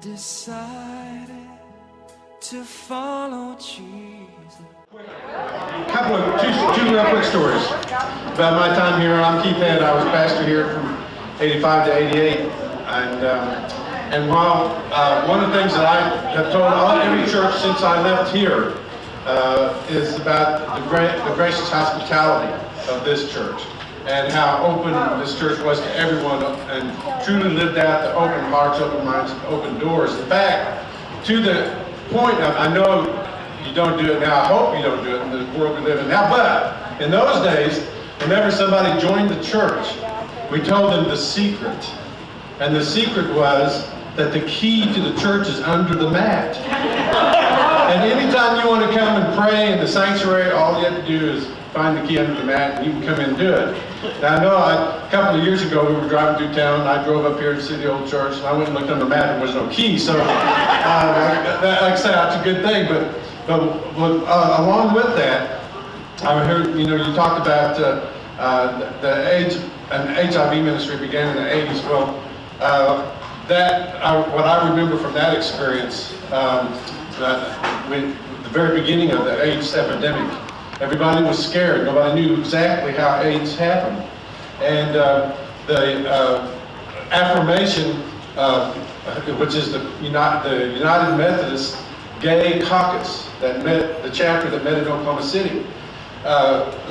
decided to follow Jesus. Two real quick stories about my time here. I'm Keith Head. I was pastor here from 85 to 88. And while one of the things that I have told every church since I left here is about the gracious hospitality of this church and how open this church was to everyone and truly lived out the open hearts, open minds, and open doors. In fact, to the point of, I know you don't do it now, I hope you don't do it in the world we live in now, but in those days, whenever somebody joined the church, we told them the secret. And the secret was that the key to the church is under the mat. And anytime you want to come and pray in the sanctuary, all you have to do is find the key under the mat and you can come in and do it. Now I know a couple of years ago we were driving through town and I drove up here to see the old church and I went and looked under the mat and there was no key. So like I say, that's a good thing. But along with that, I heard, you talked about the AIDS and HIV ministry began in the 80s. Well, what I remember from that experience, the very beginning of the AIDS epidemic, everybody was scared. Nobody knew exactly how AIDS happened. And the affirmation, which is the United Methodist Gay Caucus, the chapter that met in Oklahoma City,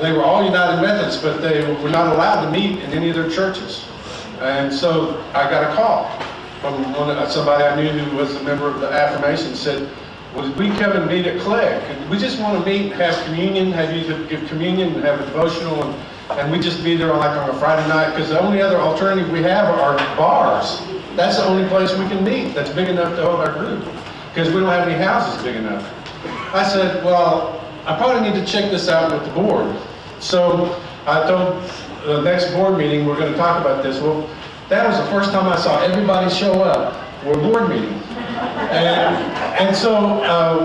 they were all United Methodists, but they were not allowed to meet in any of their churches. And so I got a call from somebody I knew who was a member of the affirmation, said, "Would we come and meet at Clegg? We just want to meet, have communion, have you give communion, and have a devotional, and we just be there on a Friday night, because the only other alternative we have are bars. That's the only place we can meet that's big enough to hold our group, because we don't have any houses big enough." I said, "Well, I probably need to check this out with the board." So I told the next board meeting we're going to talk about this. Well, that was the first time I saw everybody show up for a board meeting. And so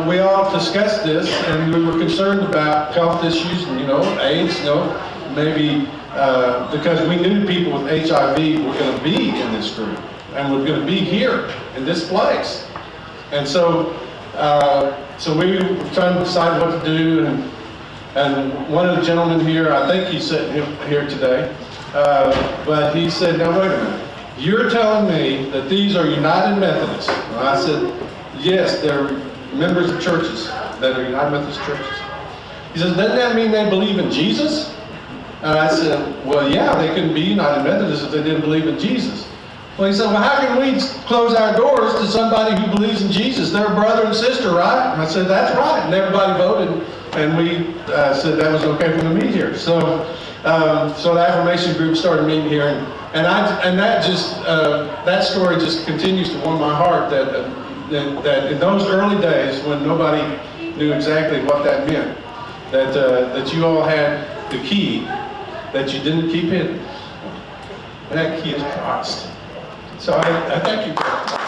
we all discussed this, and we were concerned about health issues and, AIDS, maybe because we knew people with HIV were going to be in this group and were going to be here in this place. And so we were trying to decide what to do, and one of the gentlemen here, I think he's sitting here today, but he said, "Now wait a minute. You're telling me that these are United Methodists?" And I said, "Yes, they're members of churches that are United Methodist churches." He says, "Doesn't that mean they believe in Jesus?" And I said, "Well, yeah, they couldn't be United Methodists if they didn't believe in Jesus." Well, he said, "Well, how can we close our doors to somebody who believes in Jesus? They're brother and sister, right?" And I said, "That's right." And everybody voted, and we said that was okay for them to meet here. So the affirmation group started meeting here, and that story just continues to warm my heart that in those early days when nobody knew exactly what that meant, that you all had the key that you didn't keep hidden, and that key is Christ. So I thank you for that.